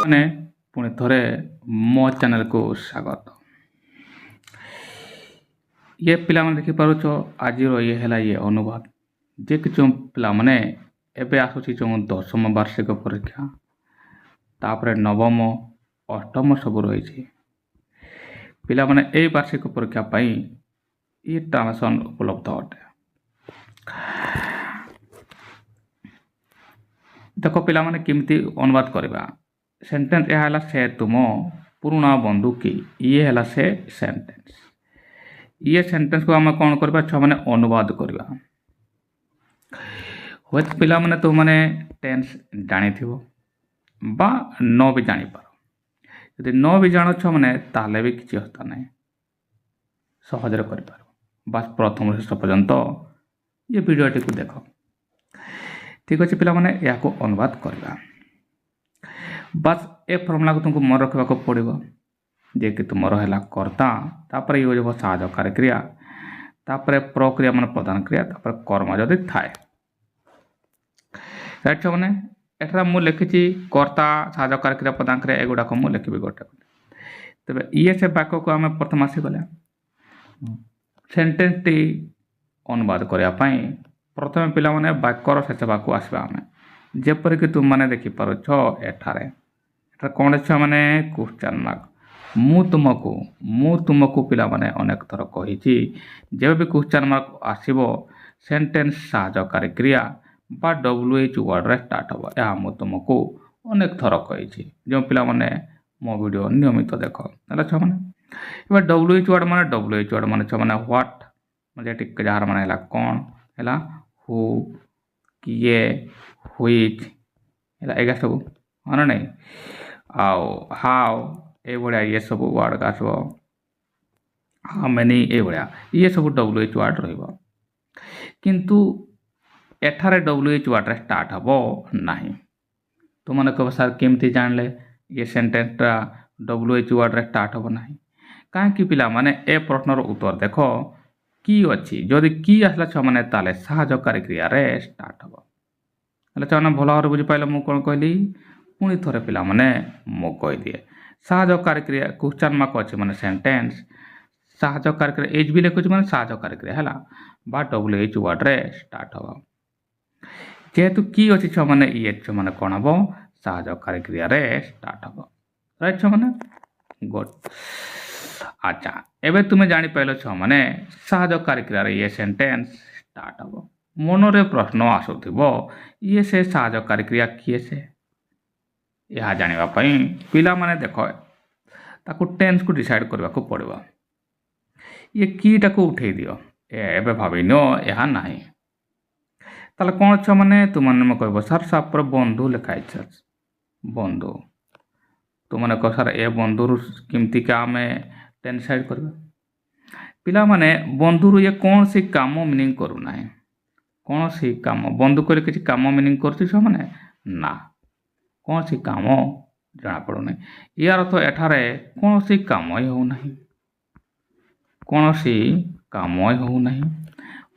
ମାନେ ପୁଣି ଥରେ ମୋ ଚ୍ୟାନେଲକୁ ସ୍ୱାଗତ। ଇଏ ପିଲାମାନେ ଦେଖିପାରୁଛ ଆଜିର ଇଏ ହେଲା ଇଏ ଅନୁବାଦ ଯେ କି ଯେଉଁ ପିଲାମାନେ ଏବେ ଆସୁଛି ଯେଉଁ 10ମ ବାର୍ଷିକ ପରୀକ୍ଷା, ତାପରେ 9ମ 8ମ ସବୁ ରହିଛି। ପିଲାମାନେ ଏଇ ବାର୍ଷିକ ପରୀକ୍ଷା ପାଇଁ ଇ ଟ୍ରାନ୍ସଲେସନ୍ ଉପଲବ୍ଧ ଅଟେ। ଦେଖ ପିଲାମାନେ କେମିତି ଅନୁବାଦ କରିବା। ସେଣ୍ଟେନ୍ସ ଏହା ହେଲା ସେ ତୁମ ପୁରୁଣା ବନ୍ଧୁ କି, ଇଏ ହେଲା ସେ ସେଣ୍ଟେନ୍ସ। ଇଏ ସେଣ୍ଟେନ୍ସକୁ ଆମେ କ'ଣ କରିବା, ଛୁଆମାନେ ଅନୁବାଦ କରିବା। ହୁଏତ ପିଲାମାନେ ତୁମମାନେ ଟେନ୍ସ ଜାଣିଥିବ ବା ନ ବି ଜାଣିପାର। ଯଦି ନ ବି ଜାଣ ଛୁଆମାନେ ତାହେଲେ ବି କିଛି ଅସୁବିଧା ନାହିଁ, ସହଜରେ କରିପାରିବ। ବାସ୍ ପ୍ରଥମରୁ ଶେଷ ପର୍ଯ୍ୟନ୍ତ ଏ ଭିଡ଼ିଓଟିକୁ ଦେଖ। ଠିକ୍ ଅଛି ପିଲାମାନେ, ଏହାକୁ ଅନୁବାଦ କରିବା। ବାସ୍ ଏ ଫର୍ମୁଲାକୁ ତୁମକୁ ମନେ ରଖିବାକୁ ପଡ଼ିବ, ଯେ କି ତୁମର ହେଲା କର୍ତ୍ତା, ତାପରେ ୟୁଜ୍ ହେବ ସାହାଯ୍ୟକାରୀ କ୍ରିୟା, ତାପରେ ପ୍ରକ୍ରିୟା ମାନେ ପ୍ରଧାନ କ୍ରିୟା, ତାପରେ କର୍ମ ଯଦି ଥାଏ। ରାଇଟ୍ ଛୁଆମାନେ, ଏଠାରେ ମୁଁ ଲେଖିଛି କର୍ତ୍ତା, ସାହାଯ୍ୟକାରୀ କ୍ରିୟା, ପ୍ରଧାନ କ୍ରିୟା, ଏଗୁଡ଼ାକ ମୁଁ ଲେଖିବି ଗୋଟେ। ତେବେ ଇଏ ସେ ବାକ୍ୟକୁ ଆମେ ପ୍ରଥମେ ଆସିଗଲେ ସେଣ୍ଟେନ୍ସଟି ଅନୁବାଦ କରିବା ପାଇଁ ପ୍ରଥମେ ପିଲାମାନେ ବାକ୍ୟର ଶେଷ ଭାଗକୁ ଆସିବା ଆମେ। ଯେପରିକି ତୁମମାନେ ଦେଖିପାରୁଛ ଏଠାରେ କ'ଣ ଅଛି ଛୁଆମାନେ, କ୍ୱେଶ୍ଚନ୍ ମାର୍କ। ମୁଁ ତୁମକୁ ପିଲାମାନେ ଅନେକ ଥର କହିଛି, ଯେବେ ବି କ୍ୱେଶ୍ଚନ୍ ମାର୍କ ଆସିବ ସେଣ୍ଟେନ୍ସ ସାହାଯ୍ୟକାରୀ କ୍ରିୟା ବା WH ୱାର୍ଡ଼ରେ ଷ୍ଟାର୍ଟ ହେବ। ଏହା ମୁଁ ତୁମକୁ ଅନେକ ଥର କହିଛି, ଯେଉଁ ପିଲାମାନେ ମୋ ଭିଡ଼ିଓ ନିୟମିତ ଦେଖ। ହେଲା ଛୁଆମାନେ, ଏବେ WH ୱାର୍ଡ଼ ମାନେ ଛୁଆମାନେ ହ୍ୱାଟ୍, ମାନେ ଟିକେ ଯାହାର ମାନେ ହେଲା କ'ଣ, ହେଲା ହୁ, କିଏ, ହୁଇଚ୍, ହେଲା ଏଗା ସବୁ ହଁ ନା ନାହିଁ। ଆଉ ହାଉ ଏଇଭଳିଆ ଇଏ ସବୁ ୱାର୍ଡ଼ ଆସିବ, ହାଉ ମେନି ଏଇଭଳିଆ ଇଏ ସବୁ WH ୱାର୍ଡ଼ ରହିବ। କିନ୍ତୁ ଏଠାରେ WH ୱାର୍ଡ଼ରେ ଷ୍ଟାର୍ଟ ହେବ ନାହିଁ। ତୁମମାନେ କହିବ ସାର୍ କେମିତି ଜାଣିଲେ ଇଏ ସେଣ୍ଟେନ୍ସଟା WH ୱାର୍ଡ଼ରେ ଷ୍ଟାର୍ଟ ହେବ ନାହିଁ? କାହିଁକି ପିଲାମାନେ, ଏ ପ୍ରଶ୍ନର ଉତ୍ତର ଦେଖ, କି ଅଛି। ଯଦି କି ଆସିଲା ଛୁଆମାନେ ତାହେଲେ ସାହାଯ୍ୟକାରୀ କ୍ରିୟାରେ ଷ୍ଟାର୍ଟ ହେବ। ହେଲେ ଛୁଆମାନେ ଭଲ ଭାବରେ ବୁଝିପାରିଲେ ମୁଁ କ'ଣ କହିଲି? ପୁଣି ଥରେ ପିଲାମାନେ ମୁଁ କହିଦିଏ, ସାହାଯ୍ୟକାରୀ କ୍ରିୟା କ୍ୱେଶ୍ଚନ୍ ମାର୍କ ଅଛି ମାନେ ସେଣ୍ଟେନ୍ସ, ସାହାଯ୍ୟକାରୀ କ୍ରିୟା ଏଚ୍ ବି ଲେଖୁଛି ମାନେ ସାହାଯ୍ୟକାରୀ କ୍ରିୟା ହେଲା ବା WH ୱାର୍ଡ଼ରେ ଷ୍ଟାର୍ଟ ହେବ। ଯେହେତୁ କି ଅଛି ଛୁଆମାନେ, ଇଏ ଛୁଆମାନେ କ'ଣ ହେବ, ସାହାଯ୍ୟକାରୀ କ୍ରିୟାରେ ଷ୍ଟାର୍ଟ ହେବ। ରାଇଟ୍ ଛୁଆମାନେ, ଗୁଡ୍। ଆଚ୍ଛା, ଏବେ ତୁମେ ଜାଣିପାରିଲ ଛୁଆମାନେ ସାହାଯ୍ୟକାରୀ କ୍ରିୟାରେ ଇଏ ସେଣ୍ଟେନ୍ସ ଷ୍ଟାର୍ଟ ହେବ। ମନରେ ପ୍ରଶ୍ନ ଆସୁଥିବ, ଇଏ ସେ ସାହାଯ୍ୟକାରୀ କ୍ରିୟା କିଏ ସେ? ଏହା ଜାଣିବା ପାଇଁ ପିଲାମାନେ ଦେଖ ତାକୁ ଟେନ୍ସକୁ ଡିସାଇଡ଼୍ କରିବାକୁ ପଡ଼ିବ। ଇଏ କିଟାକୁ ଉଠେଇ ଦିଅ, ଏବେ ଭାବିନିଅ ଏହା ନାହିଁ। ତାହେଲେ କ'ଣ ଛୁଆମାନେ, ତୁମମାନେ ମୁଁ କହିବ ସାର୍ ସାପରେ ବନ୍ଧୁ ଲେଖା ହେଇଛି, ବନ୍ଧୁ। ତୁମମାନେ କହ ସାର୍ ଏ ବନ୍ଧୁରୁ କେମିତିକା ଆମେ ଟେନ୍ସ ଡିସାଇଡ଼୍ କରିବା? ପିଲାମାନେ ବନ୍ଧୁରୁ ଇଏ କୌଣସି କାମ ମିନିଂ କରୁନାହିଁ। କୌଣସି କାମ, ବନ୍ଧୁ କହିଲେ କିଛି କାମ ମିନିଂ କରୁଛି ଛୁଆମାନେ? ନା, କୌଣସି କାମ ଜଣାପଡ଼ୁନାହିଁ। ୟାର ଅର୍ଥ ଏଠାରେ କୌଣସି କାମ ହିଁ ହେଉନାହିଁ, କୌଣସି କାମ ହିଁ ହେଉନାହିଁ।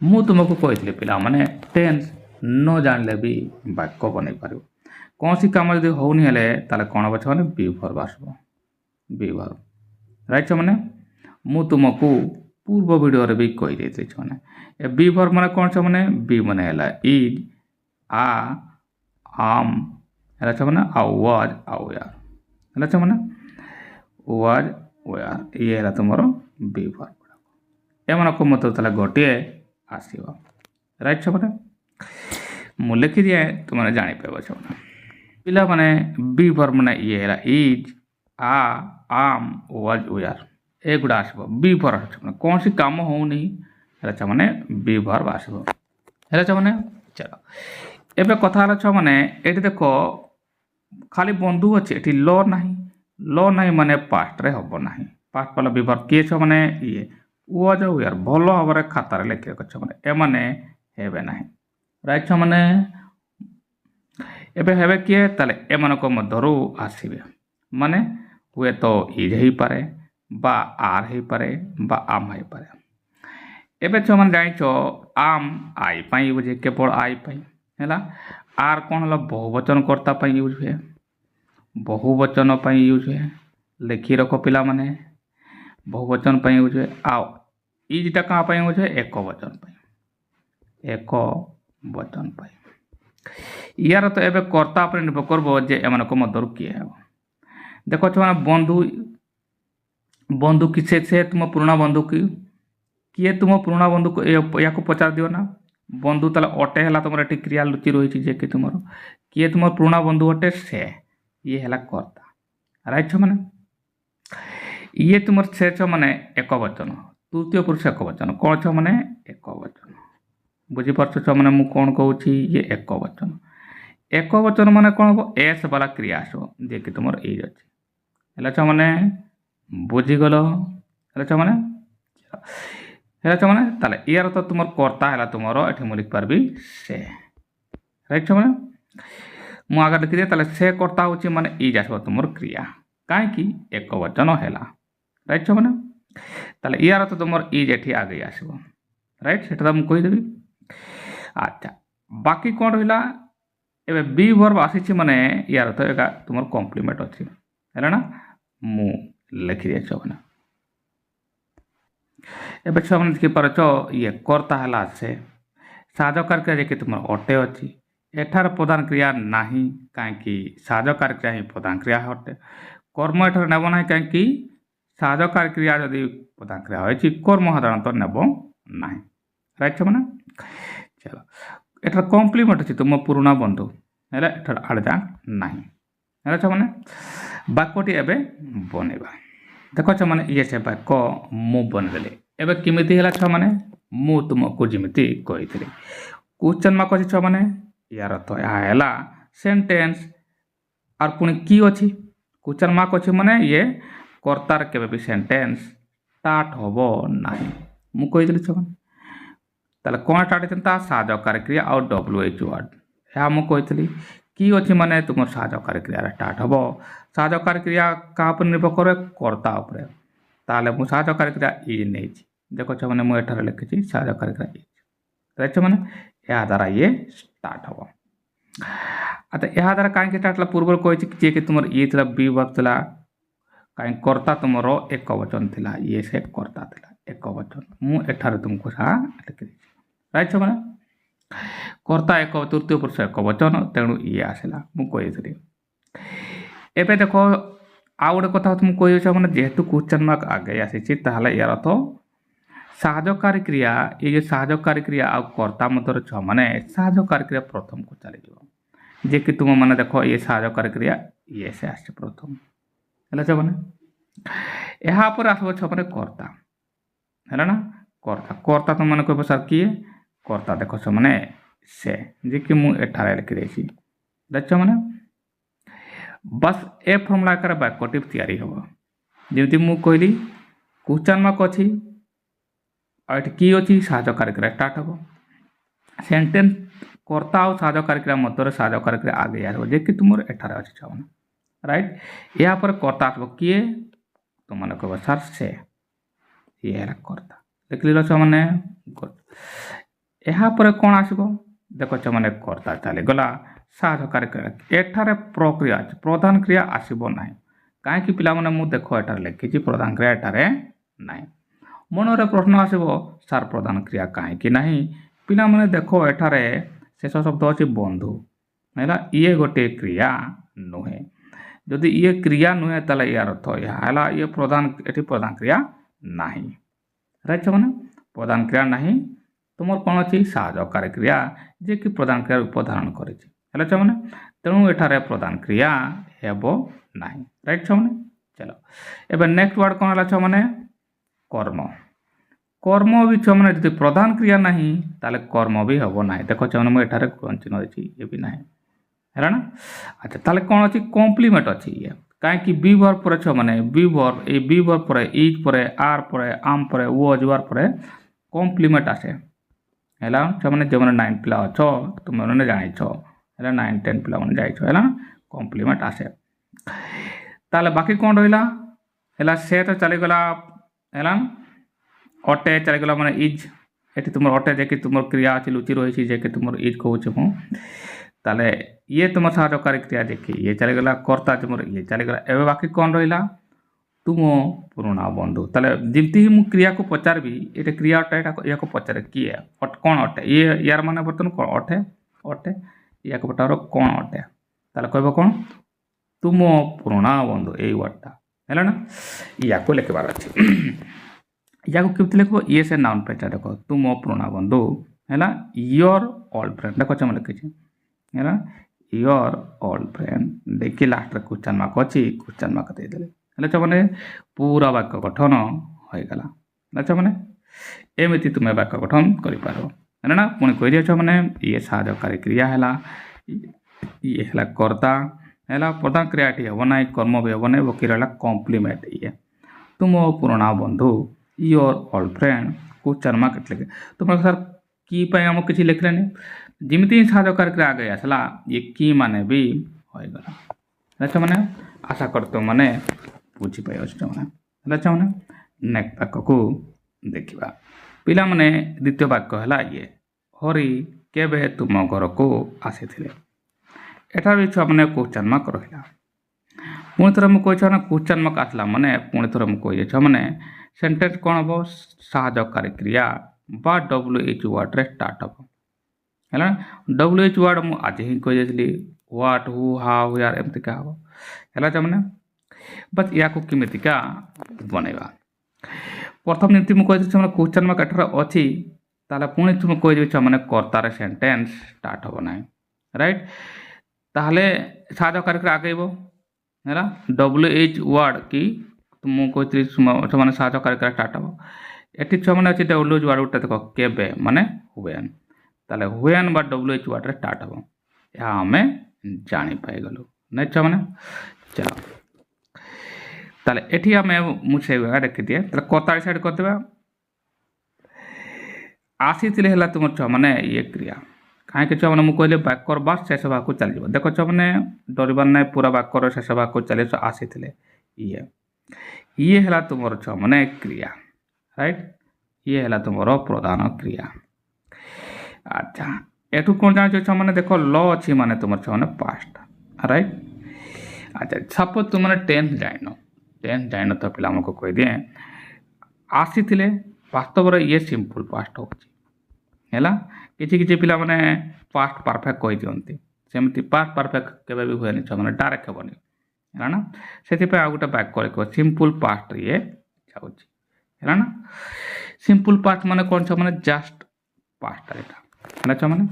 ମୁଁ ତୁମକୁ କହିଥିଲି ପିଲାମାନେ ଟେନ୍ସ ନ ଜାଣିଲେ ବି ବାକ୍ୟ ବନେଇ ପାରିବ। କୌଣସି କାମ ଯଦି ହେଉନି ହେଲେ ତାହେଲେ କ'ଣ ହେବ ଛୁଆମାନେ, ବି ଭର୍ବ ଆସିବ, ବି ଭର୍ବ। ରାଇଟ୍ ଛୁଆମାନେ, ମୁଁ ତୁମକୁ ପୂର୍ବ ଭିଡ଼ିଓରେ ବି କହିଦେଇଥିଲି ଛୁଆମାନେ ଏ ବି ଭର୍ବ ମାନେ କ'ଣ ଛୁଆମାନେ, ବି ମାନେ ହେଲା ଇଜ୍, ଆ, ଆମ୍ ହେଲା ଛୁଆମାନେ, ଆଉ ୱାଜ୍, ଆଉ ୟାର୍ ହେଲା ଛୁଆମାନେ, ୱାଜ୍, ୱେୟାର୍ ଇଏ ହେଲା ତୁମର ବି ଭର୍ବ। ଏମାନଙ୍କ ମଧ୍ୟରୁ ତାହେଲେ ଗୋଟିଏ ଆସିବ। ରାଇଟ୍ ଛୁଆମାନେ, ମୁଁ ଲେଖିଦିଏ, ତୁମମାନେ ଜାଣିପାରିବ ଛୁଆମାନେ। ପିଲାମାନେ ବି ଭର୍ବ ମାନେ ଇଏ ହେଲା is, are, am, was, were ଏଗୁଡ଼ା ଆସିବ। ବି ଭର୍ବ ଆସିବ, କୌଣସି କାମ ହେଉନି ହେଲା ଛୁଆମାନେ, ବି ଭର୍ବ ଆସିବ। ହେଲା ଛୁଆମାନେ, ଚାଲ ଏବେ କଥା ହେଲା ଛୁଆମାନେ, ଏଠି ଦେଖ ଖାଲି ବନ୍ଧୁ ଅଛି, ଏଠି ଲ ନାହିଁ ମାନେ ପାଷ୍ଟରେ ହେବ ନାହିଁ। ପାଷ୍ଟ ପାଲା ବି ଭର୍ବ କିଏ ଛୁଆମାନେ, ଇଏ ୱାଜ୍ ଆଉ ୱେୟାର୍। ଭଲ ଭାବରେ ଖାତାରେ ଲେଖି ରଖ ଛୁଆମାନେ, ଏମାନେ ହେବେ ନାହିଁ। ରାଇଟ୍ ଛୁଆମାନେ, ଏବେ ହେବେ କିଏ, ତାହେଲେ ଏମାନଙ୍କ ମଧ୍ୟରୁ ଆସିବେ। ମାନେ ହୁଏତ ଇଜ୍ ହେଇପାରେ ବା ଆର୍ ହେଇପାରେ ବା ଆମ୍ ହେଇପାରେ। ଏବେ ଛୁଆମାନେ ଜାଣିଛ ଆମ୍ ଆଇ ପାଇଁ ୟୁଜ୍, କେବଳ ଆଇ ପାଇଁ ହେଲା। ଆର୍ କ'ଣ ହେଲା, ବହୁବଚନ କର୍ତ୍ତା ପାଇଁ ୟୁଜ୍ ହୁଏ। बहुवचन पई यूज हुए लिखी रख पिला माने बहुवचन पई यूज हुए आओ इजटा कहाँ पई यूज हुए एक वचन पई एक वचन पई यार तो एबे कर्ता पर निर्भर करबो जे एमान को मधुर किए है देखो छुआ बंधु बंधु किसे से तुम पुराना बंधु की किए तुम पुराना बंधु को या को पचार दियो ना बंधु ताले अटे है तुम एटी क्रिया लुचि रही जे कि तुम किए तुम पुराना बंधु अटे से ये है कर्ता राइट छ माने ये तुम से छ माने एक वचन तृतीय पुरुष एक वचन कौन छ माने एक वचन बुझीपार छ माने मु कौन कहूँ ये एक वचन माने कौन हम एस वाला क्रिया आसो जे कि तुम एज अच्छे है माने बुझीगल है माने माने ताले यार तो तुम कर्ता है तुम ये मुझे लिख पार्बी से राइट छ माने मु आगे लिखी ताले से कर्ता हूँ माने इज आसो तुम क्रिया कहीं एक वचन है राइट छ माने ताले यार तो तुम इज एठी आगे आसो राइट से मुझे कहीदेवी अच्छा बाकी कौन रहा एबे बी वर्ब आसी माने यार तो एका तुम कम्प्लीमेंट अच्छी है ना मु लिखी दिए छना एबे छने देखी पार ये कर्ता है से साधकार क्रिया जे तुम अटे अच्छी एठार प्रधान क्रिया नहीं कहीं साधकार क्रिया ही प्रधान क्रिया हटे कर्म एठार नेब ना कहीं साधकार क्रिया जदि प्रधान क्रिया हो कर्म साधारणतः नेब ना राइट छ माने चलो एठार कम्प्लीमेंट अच्छी तुम पुराना बंधु है एठार आड़जा नहीं है छ माने वाक्यटी एबे बनेबा देखो छ माने ये से वाक्य मु बनदेली एबे किमिति हला छ माने मु तुमको जिमिति कहितली क्वेश्चन मार्क अछि छ माने यार तो या हला सेंटेंस और पुणी की अछि क्वेश्चन मार्क अछि माने ये कर्तार केबे भी सेंटेंस स्टार्ट होबो नाही मु कहितली छ माने ताले कोन स्टार्ट चिंता साधकार क्रिया और WH वर्ड या मु कहितली की अच्छी माने तुम साधकार क्रिया स्टार्ट हम साधकार क्रिया क्या निर्भर करे कर्ता उपरे ताले मु साधकार क्रिया इज नहीं देखो छ माने मु एठार लिखि साधकार क्रिया इज राइट छ माने या द्वारा ये स्टार्ट हम अच्छा या द्वारा कहीं स्टार्ट पूर्व कही जे कि तुम ये थी बी वर्ब थी कहीं कर्ता तुम एक वचन थिला ये से कर्ता थिला एक वचन मु एठार तुमको सा लिखि राइट छ माने कर्ता एक तृतीय पुरुष एक वचन तेणु ये आसला मुझे एबे देखो आउ गोटे कथा तुम कह मैंने जेहेतु क्वेश्चन मार्क आगे आसी यार तो साहाय्यकारी क्रिया ये जो साहाय्यकारी क्रिया आ कर्ता मध्य छ माने साहाय्यकारी क्रिया प्रथम को चली जे कि तुम मैंने देखो ये साहाय्यकारी क्रिया ये से आस प्रथम है माने यहाँ आसब छ माने कर्ता है ना कर्ता कर्ता तुम मैंने कह सर किए कर्ता देखो छ माने से जे कि मु एठारे लिखि देछि देखछ माने बस ए फॉर्मूला कर वाक्यटी तैयारी होबो जेमति मु कहली क्वेश्चन मार्क अछि और की अछि साहाय्यकारी क्रिया स्टार्ट होबो सेंटेंस कर्ता और साहाय्यकारी क्रिया मध्य साहाय्यकारी क्रिया आगे आबो जे कि तुमर एठारे अछि छ माने राइट या पर कर्ता आबो किए तुम माने कहबो सर से ये है कर्ता लिखली छ माने यहाँ पर कौन आसब देख छ माने कर्ता चली गला साहाय्यकारी क्रिया एठारे प्रक्रिया प्रधान क्रिया आसब ना कहीं पिला माने मु देख एठार लिखी प्रधान क्रिया एठारे ना मनरे प्रश्न आसब सार प्रधान क्रिया कहीं ना पिला माने देख एठारे शेष शब्द अच्छे बंधु है ये गोटे क्रिया नुहे जदि ये क्रिया नुहे ताले यार अर्थ है ये प्रधान ये प्रधान क्रिया ना राइट छ माने प्रधान क्रिया ना तुम कौन अच्छी साहाय्यकारी क्रिया जे कि प्रधान क्रिया रूप धारण कर माने तेणु एठारे प्रधान क्रिया हेब ना राइट छ माने चलो एबे नेक्स्ट वर्ड कौन है माने कर्म कर्म भी छ माने यदि प्रधान क्रिया नहीं ताले कर्म भी हेब ना देखो छ माने मु एठारे चिन्ह देछि ये भी ना है ना अच्छा ताले कौन अच्छी कम्प्लीमेंट अच्छी ये कहीं बी वर्ब पर छ माने be verb a be verb पर इज पर आर पर आम पर वॉज वर पर कम्प्लीमेंट आसे है मैंने जो मैंने 9 पिला अच्छ तुम मैंने जान है 9 10 पिला मैंने जाइए है कम्प्लीमेंट आसे ताले बाकी कौन रहा है से तो चलीगला है अटे चलीगला मैंने इज ये तुम अटे जे कि तुम क्रिया अच्छी लुचि रही है जे कि तुम इज कहूँ मु ताले ये तुम साहाय्यकारी क्रिया देखी ये चलीगला कर्ता तुम ये चलीगला एवं बाकी कौन रहा तुम पुराणा बंधु ताले जमती ही मु क्रिया को पचारि ये क्रिया अटे या पचारे किए कौन अटे ये यार माने बर्तमान कौन अटे अटे या पचार कौन अटे ताले कह कौन तुम पुराणा बंधु यही वर्डटा है ना या लिखबार अच्छे या केमती लिख ये से नाउन पेटा देख तुम पुराणा बंधु है योर ओल्ड फ्रेंड देख मैं लिखी है योर ओल्ड फ्रेंड देखिए लास्ट रे क्वेश्चन मार्क अच्छी क्वेश्चन मार्क देदेले है मैंने पूरा वाक्य गठन हो गला अच्छा मैंने एमती तुम्हें वाक्य गठन कर है ना पुणी कह दिए मैंने ये साहाय्यकारी क्रिया है ये है कर्ता है प्रधान क्रियाटी हम ना कर्म भी हम ना बाकी रहा कम्प्लीमेंट ये तुम पुराणा बंधु your old friend question mark लिखे तुम सर की आम किसी लिखले जमी ही साहाय्यकारी क्रिया आगे आसला ये की माने भी हो गला अच्छा मैंने आशा करते मैंने बुझीपाई मैंने अच्छा मैंने नेक्स्ट वाक्य को देखा पिला माने द्वितीय वाक्य है ये हरि केबे तुम घर को आसी एठार भी छुआ मैंने क्वेश्चन मार्क रहा पुणी थर मुझे ना क्वेश्चन मार्क आसला मैंने पुणी थर मुझे मैंने सेंटेंस कौन हम साहाय्यकारी क्रिया बा WH वर्ड रे स्टार्ट हम है WH वर्ड मुझे आज ही कही व्हाट हु हाउ यार एमती क्या हम है मैंने बस या केमिका बनवा प्रथम जमी मुझे कही क्वेश्चन मार्क एठार अच्छी ताले पुणी तुम कही मैंने कर्तार सेंटेंस स्टार्ट हम ना राइट ताहले साहाय्यकारी क्रिया आगेब है WH वर्ड की तुम कही मैंने साहाय्यकारी क्रिया स्टार्ट हम ये छुआ मैंने अच्छे WH वर्ड गोटे देख केबे माने हुएन ताले हुएन बा WH वर्ड रे स्टार्ट हम यह आम जापाईगलु नहीं छुआ मैंने चलो ताले एठी आम मुझे देखी दिए कर्ता साइड करदे आसी है तुम छुआ मैंने ये क्रिया कहीं छुआ मैंने मुझे वाक्यर बा शेष भाग को चल देख छुआ मैंने डरबार ना पूरा वाक्यर शेष भाग को चल आसी ये है तुम छुआ मैंने क्रिया राइट ये है तुम प्रधान क्रिया अच्छा एठू कौन जान छुआ मैंने देख ल अच्छी माने तुम छुआ मैंने पास्ट राइट अच्छा सपोज तुम मैंने टेन्थ जान तो पिला को कह दिए आसी वास्तव ये सिंपल पास्ट हो किसी पिला माने पास्ट परफेक्ट कही दिखती सेमती पास्ट परफेक्ट केवे भी हुए छुआ मैंने डायरेक्ट हेनी है ना से गोटे वाक्य लिख सिंपल पास्ट ये जाऊँगी है ना सिंपल पास्ट माने कौन छुआ मैंने जस्ट पास्ट है छुआ मैंने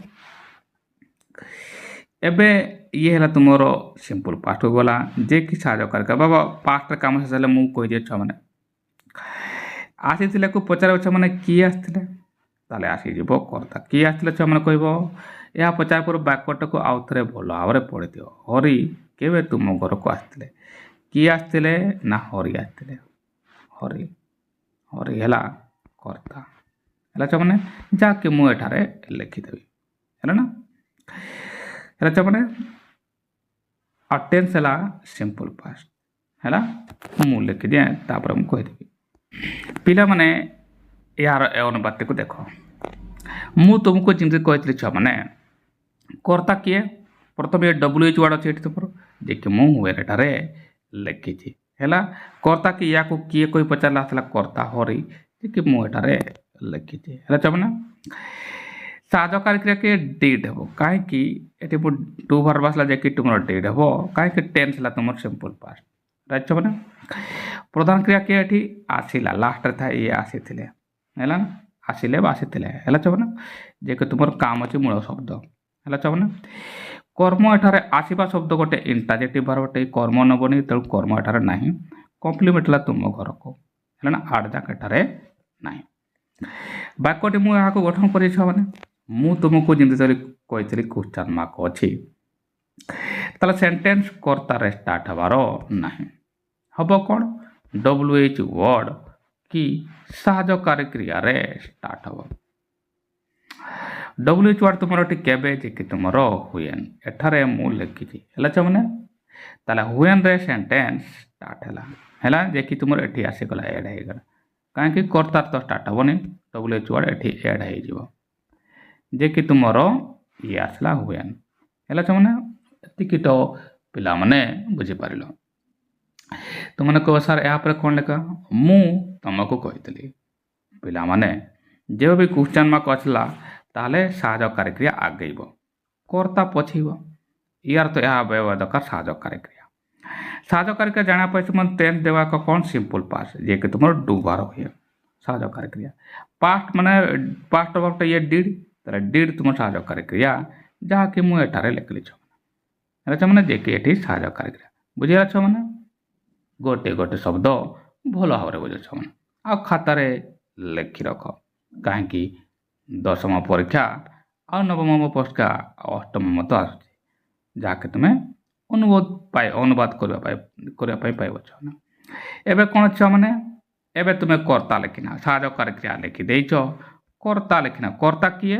एबे ये है तुम सिंपल पास्ट को गला जे कि साहाय्यकारी बाबा पास्ट काम शेष मुझे कही दिए छुआ मैंने आसी को पचार छुआ मैंने किए आसते ताले आसीज कर्ता किए आसते छुआ मैंने कह यह पचार पर वाक्यटा को आउ थे भल भाव में पढ़ी दियो हरि केबे तुम घर को आसते किए आसते ना हरि आसते हरि हरि है कर्ता है छुआ मैंने जाके मुझे लिखिदेवी है ना है छुआ मैंने टेन्स है सिंपल पास्ट है मुझे लिखी दिए तापर मुझे कहीदेवी पिला माने यार अनुपात को देख मु तुमको जमी कही छुआ मैंने कर्ता किए प्रथम ये WH वर्ड अच्छे तुम देखिए मुझे लिखी है कर्ता कि या किए कोई पचारा आसला कर्ता हरि कि मुझे लिखी है छुआ मैंने साहाय्यकारी क्रिया के डिड हे कहीं टू वर्ब आसला कि तुम डिड हे कहीं टेन्स है तुम सिंपल पास्ट राइट छुआ मैंने प्रधान क्रिया के ये आसला लास्ट था ये आसी है आसिले आसी है छुआ मैंने जे कि तुम काम अच्छे मूल शब्द है छुआ मैंने कर्म एठार आसवा शब्द गोटे इंटरजेक्टिव वर्ब गोटे कर्म नबनी तेणु कर्म एठार ना कम्प्लीमेंट है तुम घर को है ना आठ जाक एठार ना वाक्यटी मुझे गठन कर मैंने मु तुमको जमी कही क्वेश्चन मार्क अच्छी ताले सेंटेंस कर्तार स्टार्ट हबार ना हम कौन WH वर्ड कि साहाय्यकारी क्रिया रे स्टार्ट हम WH वर्ड तुम केबे जे कि तुम हुएन एठारे मु लिखी है छुआ मैंने ताले हुएन रे सेंटेंस स्टार्ट है जे कि तुम एठी आसीगला एड होगा कहीं कर्तार तो स्टार्ट हेनी WH वर्ड एठी एड हो जे कि तुम ये आसला हुएन ହେଲା ଛୁଆମାନେ ଏତିକି ତ ପିଲାମାନେ ବୁଝିପାରିଲ। ତୁମମାନେ କହିବ ସାର୍ ଏହା ପରେ କ'ଣ ଲେଖା? ମୁଁ ତୁମକୁ କହିଥିଲି। ପିଲାମାନେ ଯେବେ ବି କ୍ୱେଶ୍ଚନ୍ ମାର୍କ ଆସିଲା ତାହେଲେ ସାହାଯ୍ୟକାରୀ କ୍ରିୟା ଆଗେଇବ, କର୍ତ୍ତା ପଛେଇବ। ইয়ার তো ଏହା ବ୍ୟବହାର ଦରକାର ସାହାଯ୍ୟକାରୀ କ୍ରିୟା। ସାହାଯ୍ୟକାରୀ କ୍ରିୟା ଜାଣିବା ପାଇଁ ତୁମର ଟେନ୍ସ ଦେବା ଏକ କ'ଣ ସିମ୍ପଲ୍ ପାଷ୍ଟ, ଯିଏକି ତୁମର ଡୁବାର ହୁଏ ସାହାଯ୍ୟକାରୀ କ୍ରିୟା। ପାଷ୍ଟ ମାନେ ପାଷ୍ଟ ଅଫ୍ ଇଏ ଡିଡ୍, ତାହେଲେ ଡିଡ୍ ତୁମ ସାହାଯ୍ୟକାରୀ କ୍ରିୟା, ଯାହାକି ମୁଁ ଏଠାରେ ଲେଖିଲି ଛୁଆମାନେ। ହେଲା ଛୁଆମାନେ ଯିଏକି ଏଠି ସାହାଯ୍ୟକାରୀ କ୍ରିୟା। ବୁଝିଲା ଛୁଆମାନେ? ଗୋଟେ ଗୋଟେ ଶବ୍ଦ ଭଲ ଭାବରେ ବୁଝ ଛୁଆମାନେ, ଆଉ ଖାତାରେ ଲେଖି ରଖ। କାହିଁକି ଦଶମ ପରୀକ୍ଷା ଆଉ ନବମ ପରୀକ୍ଷା ଆଉ ଅଷ୍ଟମ ମଧ୍ୟ ଆସୁଛି, ଯାହାକି ତୁମେ ଅନୁବାଦ କରିବା ପାଇଁ ପାଇବ ଛୁଆମାନେ। ଏବେ କ'ଣ ଛୁଆମାନେ, ଏବେ ତୁମେ କର୍ତ୍ତା ଲେଖିନା, ସାହାଯ୍ୟକାରୀ କ୍ରିୟା ଲେଖିଦେଇଛ, କର୍ତ୍ତା ଲେଖିନା। କର୍ତ୍ତା କିଏ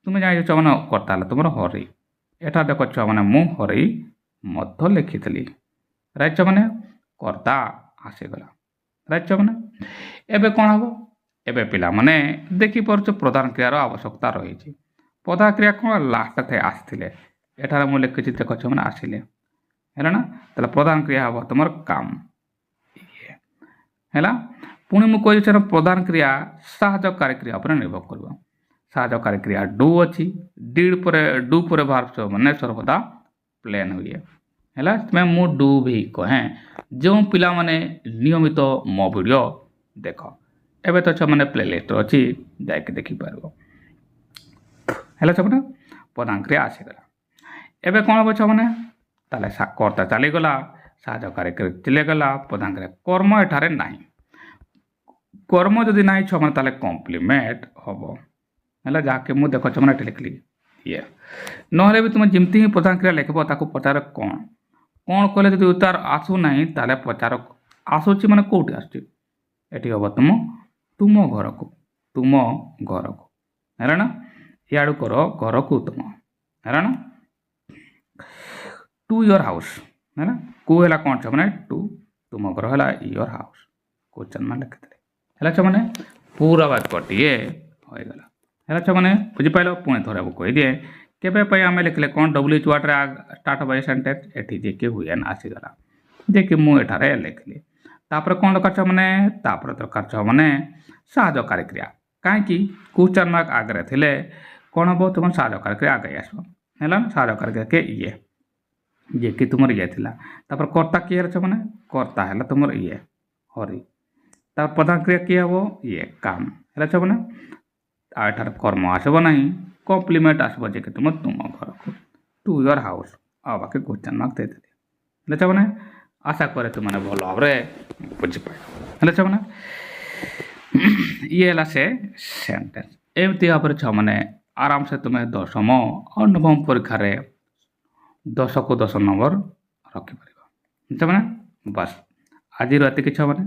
ତୁମେ ଜାଣିଛ ଛୁଆମାନେ? କର୍ତ୍ତା ହେଲେ ତୁମର ହରି। ଏଟା ଦେଖ ଛୁଆମାନେ, ମୁଁ ହରି ମଧ୍ୟ ଲେଖିଥିଲି। ରାଇଟ୍ ଛୁଆମାନେ? କର୍ତ୍ତା ଆସିଗଲା। ରାଇଟ୍ ଛୁଆମାନେ? ଏବେ କ'ଣ ହେବ? ଏବେ ପିଲାମାନେ ଦେଖିପାରୁଛ ପ୍ରଧାନ କ୍ରିୟାର ଆବଶ୍ୟକତା ରହିଛି। ପ୍ରଧାନ କ୍ରିୟା କ'ଣ ଲାଷ୍ଟରେ ଆସିଥିଲେ, ଏଠାରେ ମୁଁ ଲେଖିଛି ଦେଖ ଛୁଆମାନେ ଆସିଲେ। ହେଲା ନା? ତାହେଲେ ପ୍ରଧାନ କ୍ରିୟା ହେବ ତୁମର କାମ ହେଲା। ପୁଣି ମୁଁ କହିଛି ସେଟା ପ୍ରଧାନ କ୍ରିୟା ସାହାଯ୍ୟକାରୀ କ୍ରିୟା ଉପରେ ନିର୍ଭର କରିବ। ସାହାଯ୍ୟକାରୀ କ୍ରିୟା ଡୁ ଅଛି, ଡୁ ପରେ ଭାର୍ବ ମାନେ ସର୍ବଦା ପ୍ଲେନ୍ ହୁଏ। ହେଲା, ସେଥିପାଇଁ ମୁଁ ଡୁ ବି କହେଁ। ଯେଉଁ ପିଲାମାନେ ନିୟମିତ ମୋ ଭିଡ଼ିଓ ଦେଖ, ଏବେ ତ ଛୁଆମାନେ ପ୍ଲେଲିଷ୍ଟ ଅଛି, ଯାଇକି ଦେଖିପାରିବ। ହେଲା ଛୁଆମାନେ, ପ୍ରଧାନ କ୍ରିୟା ଆସିଗଲା। ଏବେ କ'ଣ ହେବ ଛୁଆମାନେ? ତାହେଲେ କର୍ତ୍ତା ଚାଲିଗଲା, ସାହାଯ୍ୟକାରୀ କ୍ରିୟା ଚାଲିଗଲା, ପ୍ରଧାନ କ୍ରିୟା। କର୍ମ ଏଠାରେ ନାହିଁ। କର୍ମ ଯଦି ନାହିଁ ଛୁଆମାନେ ତାହେଲେ କମ୍ପ୍ଲିମେଣ୍ଟ ହେବ। ହେଲା, ଯାହାକି ମୁଁ ଦେଖ ଛୁଆମାନେ ଏଠି ଲେଖିଲି ଇଏ। ନହେଲେ ବି ତୁମେ ଯେମିତି ହିଁ ପ୍ରଧାନ କ୍ରିୟା ଲେଖିବ ତାକୁ ପଚାର କ'ଣ କଲେ ଯଦି ଉତ୍ତର ଆସୁନାହିଁ ତାହେଲେ ପଚାର ଆସୁଛି ମାନେ କେଉଁଠି ଆସୁଛି। ଏଠି ହେବ ତୁମ ଘରକୁ, ହେଲା ନା? ଇଆଡ଼ୁ କର ଘରକୁ ତୁମ, ହେଲା ନା? ଟୁ ୟୋର ହାଉସ୍, ହେଲା। କୁ ହେଲା କ'ଣ ଛୁଆମାନେ? ଟୁ, ତୁମ ଘର ହେଲା ୟୋର ହାଉସ୍। କ୍ୱେଶ୍ଚନ୍ ମାର୍କ ଲେଖିଥିଲେ। ହେଲା ଛୁଆମାନେ, ପୁରା ବାକ୍ୟଟିଏ ହୋଇଗଲା। ହେଲା ଛୁଆମାନେ, ବୁଝିପାରିଲ? ପୁଣି ଥରେ କହିଦିଏ, କେବେ ପାଇଁ ଆମେ ଲେଖିଲେ କ'ଣ WH ୱାର୍ଡ଼ରେ ଷ୍ଟାର୍ଟ ହେବ ଏ ସେଣ୍ଟେନ୍ସ, ଏଠି ଯିଏକି ହୁଏନ୍ ଆସିଗଲା, ଯିଏକି ମୁଁ ଏଠାରେ ଲେଖିଲି। ତାପରେ କ'ଣ ଦରକାର ଛୁଆମାନେ? ତାପରେ ଦରକାର ଛୁଆମାନେ ସାହାଯ୍ୟକାରୀ କ୍ରିୟା। କାହିଁକି? କ୍ୱେଶ୍ଚନ୍ ମାର୍କ ଆଗରେ ଥିଲେ କ'ଣ ହେବ? ତୁମର ସାହାଯ୍ୟକାରୀ କ୍ରିୟା ଆଗେଇ ଆସିବ। ହେଲା, ସାହାଯ୍ୟକାରୀ କ୍ରିୟା କିଏ? ଇଏ, ଯିଏକି ତୁମର ଇଏ ଥିଲା। ତାପରେ କର୍ତ୍ତା କିଏ ହେଲା ଛୁଆମାନେ? କର୍ତ୍ତା ହେଲା ତୁମର ଇଏ ହରି। ତାପରେ ପ୍ରଧାନ କ୍ରିୟା କିଏ ହେବ? ଇଏ କାମ। ହେଲା ଛୁଆମାନେ, ଆଉ ଏଠାରେ କର୍ମ ଆସିବ ନାହିଁ, କମ୍ପ୍ଲିମେଣ୍ଟ ଆସିବ, ଯିଏକି ତୁମ ଘରକୁ, ଟୁ ୟୋର ହାଉସ୍। ଆଉ ବାକି କ୍ୱେଶ୍ଚନ୍ ମାର୍କ ଦେଇଦେଲି। ହେଲା ଛୁଆମାନେ, ଆଶା କରେ ତୁମମାନେ ଭଲ ଭାବରେ ବୁଝିପାରିବ। ହେଲା ଛୁଆମାନେ, ଇଏ ହେଲା ସେ ସେଣ୍ଟେନ୍ସ। ଏମିତି ଭାବରେ ଛୁଆମାନେ ଆରାମସେ ତୁମେ ଦଶମ ଆଉ ନବମ ପରୀକ୍ଷାରେ 10କୁ 10 ନମ୍ବର ରଖିପାରିବ। ଛୁଆମାନେ, ବାସ୍ ଆଜିର ଏତିକି ଛୁଆମାନେ,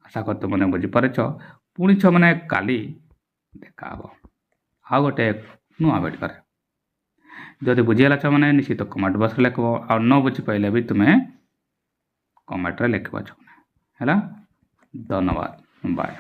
ଆଶା କରେ ତୁମମାନେ ବୁଝିପାରିଛ। ପୁଣି ଛୁଆମାନେ କାଲି ଦେଖା ହେବ ଆଉ ଗୋଟେ ନୂଆ ଭିଡ଼ିଓରେ। ଯଦି ବୁଝିଗଲା ଛୁଆମାନେ ନିଶ୍ଚିତ କମେଣ୍ଟ ବକ୍ସରେ ଲେଖିବ, ଆଉ ନ ବୁଝିପାରିଲେ ବି ତୁମେ କମେଣ୍ଟରେ ଲେଖିବ ଛୁଆମାନେ। ହେଲା, ଧନ୍ୟବାଦ, ବାଏ।